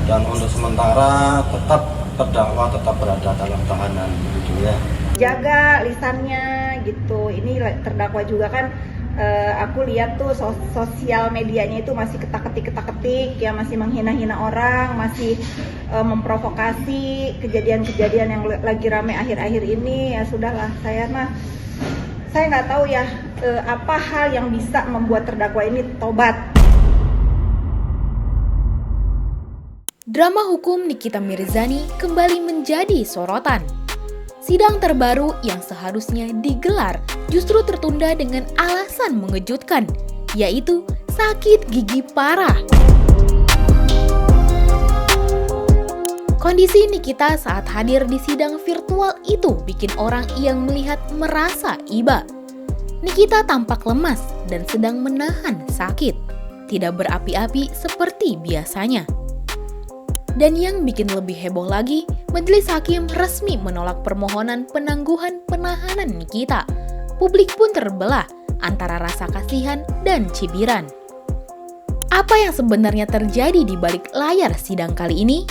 Dan untuk sementara tetap terdakwa tetap berada dalam tahanan gitu ya. Jaga lisannya gitu. Ini terdakwa juga kan, aku lihat tuh sosial medianya itu masih ketak-ketik ya, masih menghina-hina orang, masih memprovokasi kejadian-kejadian yang lagi rame akhir-akhir ini. Ya sudahlah, saya nggak tahu ya apa hal yang bisa membuat terdakwa ini tobat. Drama hukum Nikita Mirzani kembali menjadi sorotan. Sidang terbaru yang seharusnya digelar justru tertunda dengan alasan mengejutkan, yaitu sakit gigi parah. Kondisi Nikita saat hadir di sidang virtual itu bikin orang yang melihat merasa iba. Nikita tampak lemas dan sedang menahan sakit, tidak berapi-api seperti biasanya. Dan yang bikin lebih heboh lagi, majelis hakim resmi menolak permohonan penangguhan penahanan Nikita. Publik pun terbelah antara rasa kasihan dan cibiran. Apa yang sebenarnya terjadi di balik layar sidang kali ini?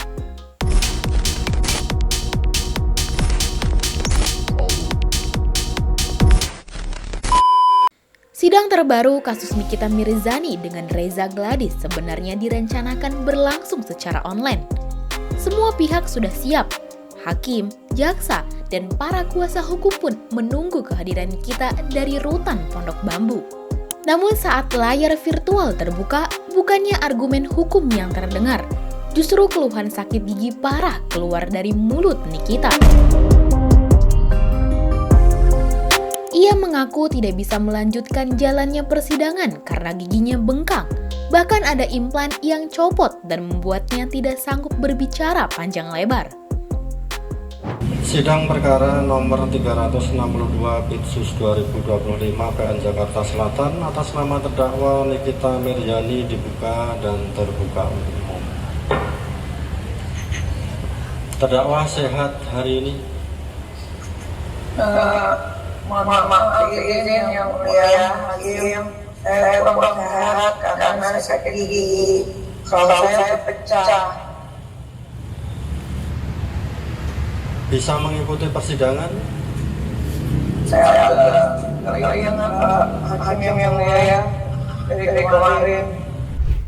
Sidang terbaru kasus Nikita Mirzani dengan Reza Gladys sebenarnya direncanakan berlangsung secara online. Semua pihak sudah siap. Hakim, jaksa, dan para kuasa hukum pun menunggu kehadiran Nikita dari rutan Pondok Bambu. Namun saat layar virtual terbuka, bukannya argumen hukum yang terdengar, justru keluhan sakit gigi parah keluar dari mulut Nikita. Ia mengaku tidak bisa melanjutkan jalannya persidangan karena giginya bengkak. Bahkan ada implan yang copot dan membuatnya tidak sanggup berbicara panjang lebar. Sidang perkara nomor 362 Pitsus 2025 PN Jakarta Selatan atas nama terdakwa Nikita Mirzani dibuka dan terbuka untuk umum. Terdakwa sehat hari ini? Maaf izin yang mulia hakim, saya kurang sehat karena sakit gigi, kalau saya pecah. Bisa mengikuti persidangan? Saya ingat Pak hakim yang mulia dari kemarin.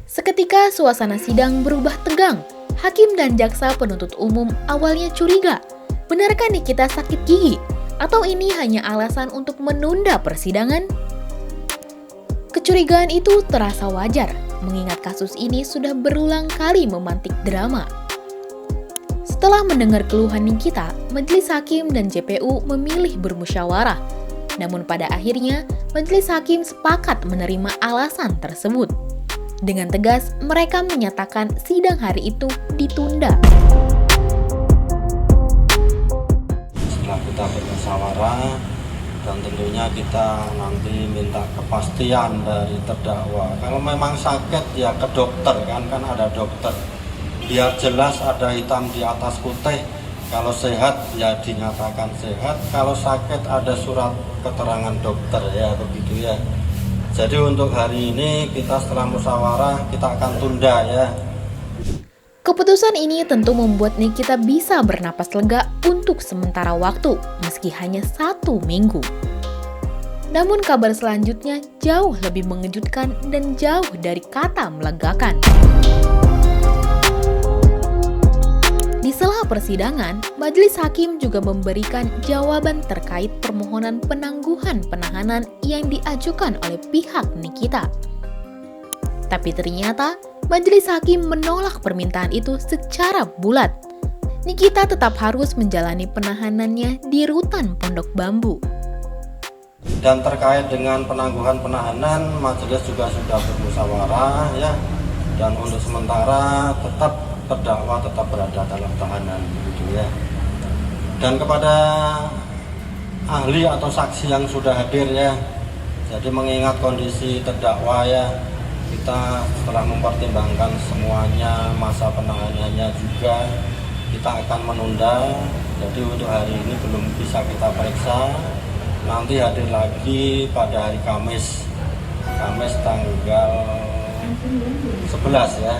Seketika suasana sidang berubah tegang. Hakim dan jaksa penuntut umum awalnya curiga. Benarkah Nikita sakit gigi? Atau ini hanya alasan untuk menunda persidangan? Kecurigaan itu terasa wajar, mengingat kasus ini sudah berulang kali memantik drama. Setelah mendengar keluhan Nikita, majelis hakim dan JPU memilih bermusyawarah. Namun pada akhirnya, majelis hakim sepakat menerima alasan tersebut. Dengan tegas, mereka menyatakan sidang hari itu ditunda. Kita bermusyawarah dan tentunya kita nanti minta kepastian dari terdakwa. Kalau memang sakit ya ke dokter kan ada dokter. Biar jelas ada hitam di atas putih. Kalau sehat ya dinyatakan sehat. Kalau sakit ada surat keterangan dokter ya begitu ya. Jadi untuk hari ini kita setelah musyawarah kita akan tunda ya. Keputusan ini tentu membuat Nikita bisa bernapas lega untuk sementara waktu, meski hanya 1 minggu. Namun kabar selanjutnya jauh lebih mengejutkan dan jauh dari kata melegakan. Di sela persidangan, majelis hakim juga memberikan jawaban terkait permohonan penangguhan penahanan yang diajukan oleh pihak Nikita. Tapi ternyata, majelis hakim menolak permintaan itu secara bulat. Nikita tetap harus menjalani penahanannya di rutan Pondok Bambu. Dan terkait dengan penangguhan penahanan, majelis juga sudah bermusyawarah ya. Dan untuk sementara tetap terdakwa tetap berada dalam tahanan gitu ya. Dan kepada ahli atau saksi yang sudah hadir ya. Jadi mengingat kondisi terdakwa ya, kita setelah mempertimbangkan semuanya, masa penahanannya juga, kita akan menunda. Jadi untuk hari ini belum bisa kita periksa. Nanti hadir lagi pada hari Kamis tanggal 11 ya.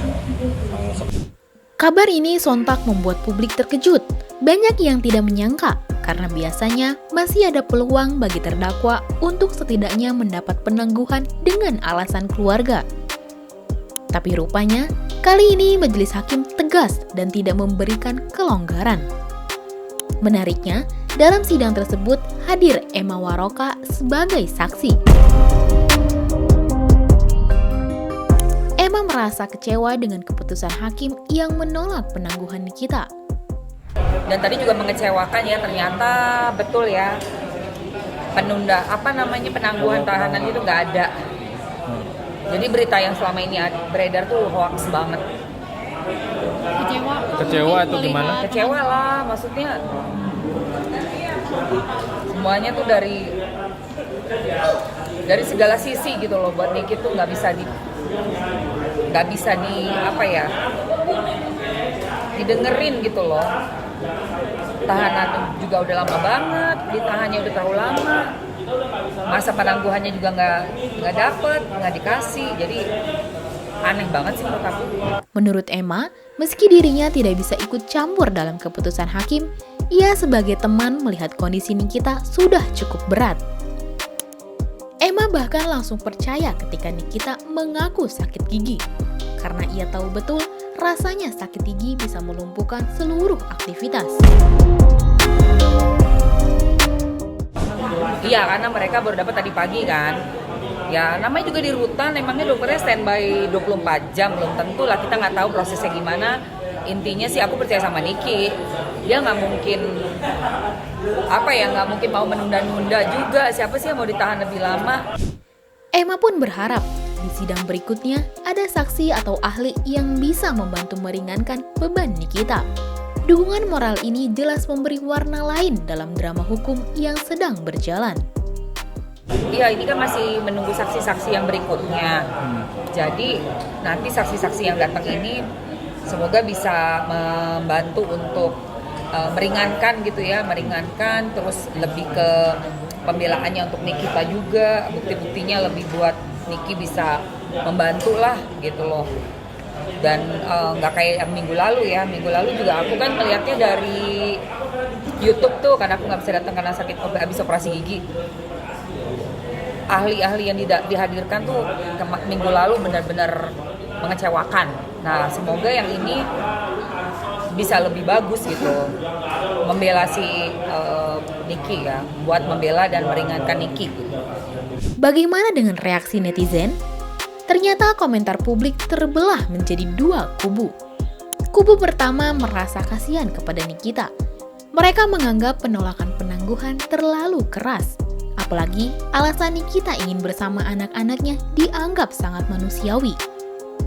Kabar ini sontak membuat publik terkejut. Banyak yang tidak menyangka, karena biasanya masih ada peluang bagi terdakwa untuk setidaknya mendapat penangguhan dengan alasan keluarga. Tapi rupanya, kali ini majelis hakim tegas dan tidak memberikan kelonggaran. Menariknya, dalam sidang tersebut hadir Emma Waroka sebagai saksi. Emma merasa kecewa dengan keputusan hakim yang menolak penangguhan Nikita. Dan tadi juga mengecewakan ya, ternyata betul ya penangguhan tahanan itu nggak ada. Jadi berita yang selama ini beredar tuh hoax banget. Kecewa atau gimana? Kecewa lah, maksudnya semuanya tuh dari segala sisi gitu loh. Buat Niki tuh nggak bisa didengerin gitu loh. Tahanan juga udah lama banget, ditahannya udah terlalu lama, masa penangguhannya juga nggak dapet, nggak dikasih, jadi aneh banget sih menurut aku. Menurut Emma, meski dirinya tidak bisa ikut campur dalam keputusan hakim, ia sebagai teman melihat kondisi Nikita sudah cukup berat. Emma bahkan langsung percaya ketika Nikita mengaku sakit gigi, karena ia tahu betul rasanya sakit gigi bisa melumpuhkan seluruh aktivitas. Iya, karena mereka baru dapat tadi pagi kan. Ya, namanya juga di rutan, emangnya dokternya standby 24 jam, belum tentu lah, kita nggak tahu prosesnya gimana. Intinya sih aku percaya sama Niki, dia nggak mungkin mau menunda-nunda juga. Siapa sih yang mau ditahan lebih lama? Emma pun berharap di sidang berikutnya ada saksi atau ahli yang bisa membantu meringankan beban Nikita. Dukungan moral ini jelas memberi warna lain dalam drama hukum yang sedang berjalan. Iya, ini kan masih menunggu saksi-saksi yang berikutnya. Jadi nanti saksi-saksi yang datang ini semoga bisa membantu untuk meringankan gitu ya, terus lebih ke pembelaannya untuk Nikita juga, bukti-buktinya lebih buat Niki bisa membantu lah gitu loh. Dan nggak kayak minggu lalu juga aku kan melihatnya dari YouTube tuh, karena aku nggak bisa datang karena sakit habis operasi gigi. Ahli-ahli yang dihadirkan tuh minggu lalu benar-benar mengecewakan. Nah, semoga yang ini bisa lebih bagus gitu, membela si Niki ya, buat membela dan meringankan Niki gitu. Bagaimana dengan reaksi netizen? Ternyata komentar publik terbelah menjadi dua kubu. Kubu pertama merasa kasihan kepada Nikita. Mereka menganggap penolakan penangguhan terlalu keras. Apalagi alasan Nikita ingin bersama anak-anaknya dianggap sangat manusiawi.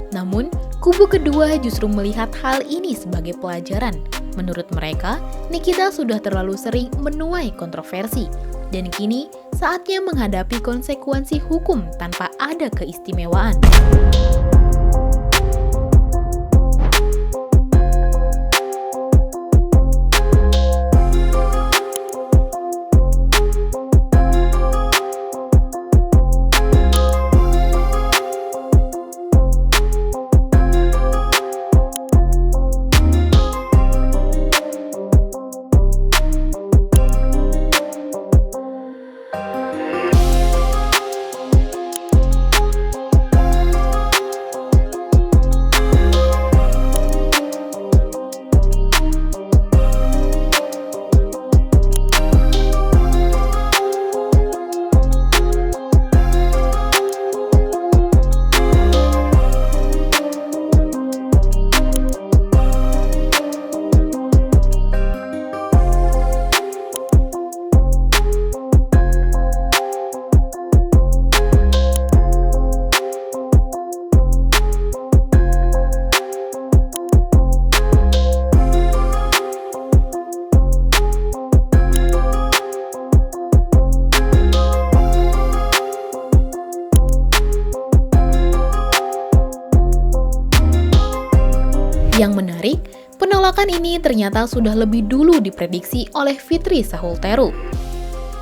Namun, kubu kedua justru melihat hal ini sebagai pelajaran. Menurut mereka, Nikita sudah terlalu sering menuai kontroversi. Dan kini saatnya menghadapi konsekuensi hukum tanpa ada keistimewaan. Yang menarik, penolakan ini ternyata sudah lebih dulu diprediksi oleh Fitri Sahulteru.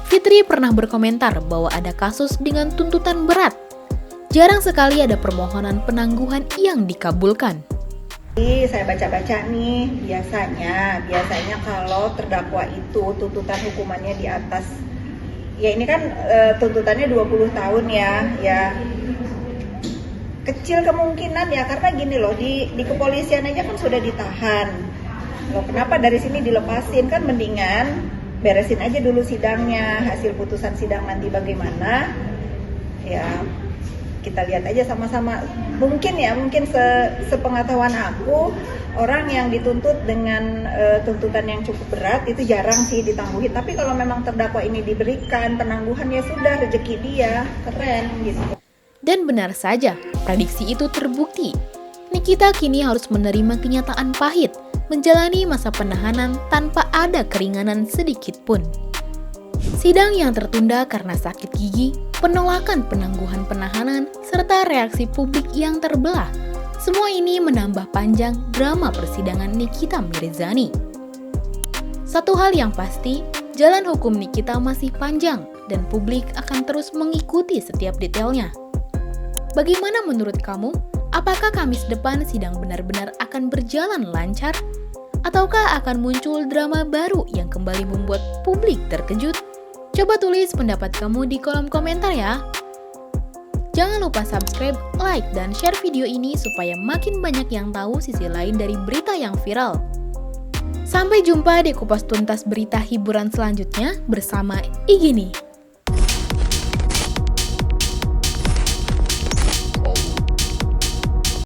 Fitri pernah berkomentar bahwa ada kasus dengan tuntutan berat. Jarang sekali ada permohonan penangguhan yang dikabulkan. Saya baca-baca nih, biasanya kalau terdakwa itu tuntutan hukumannya di atas, ya ini kan tuntutannya 20 tahun ya kecil kemungkinan ya, karena gini loh, di kepolisian aja kan sudah ditahan loh, kenapa dari sini dilepasin? Kan mendingan beresin aja dulu sidangnya, hasil putusan sidang nanti bagaimana ya kita lihat aja sama-sama. Mungkin sepengetahuan aku, orang yang dituntut dengan tuntutan yang cukup berat itu jarang sih ditangguhin. Tapi kalau memang terdakwa ini diberikan penangguhan, ya sudah, rezeki dia, keren gitu. Dan benar saja, prediksi itu terbukti. Nikita kini harus menerima kenyataan pahit, menjalani masa penahanan tanpa ada keringanan sedikit pun. Sidang yang tertunda karena sakit gigi, penolakan penangguhan penahanan, serta reaksi publik yang terbelah. Semua ini menambah panjang drama persidangan Nikita Mirzani. Satu hal yang pasti, jalan hukum Nikita masih panjang dan publik akan terus mengikuti setiap detailnya. Bagaimana menurut kamu? Apakah Kamis depan sidang benar-benar akan berjalan lancar? Ataukah akan muncul drama baru yang kembali membuat publik terkejut? Coba tulis pendapat kamu di kolom komentar ya. Jangan lupa subscribe, like, dan share video ini supaya makin banyak yang tahu sisi lain dari berita yang viral. Sampai jumpa di Kupas Tuntas Berita Hiburan selanjutnya bersama Igini.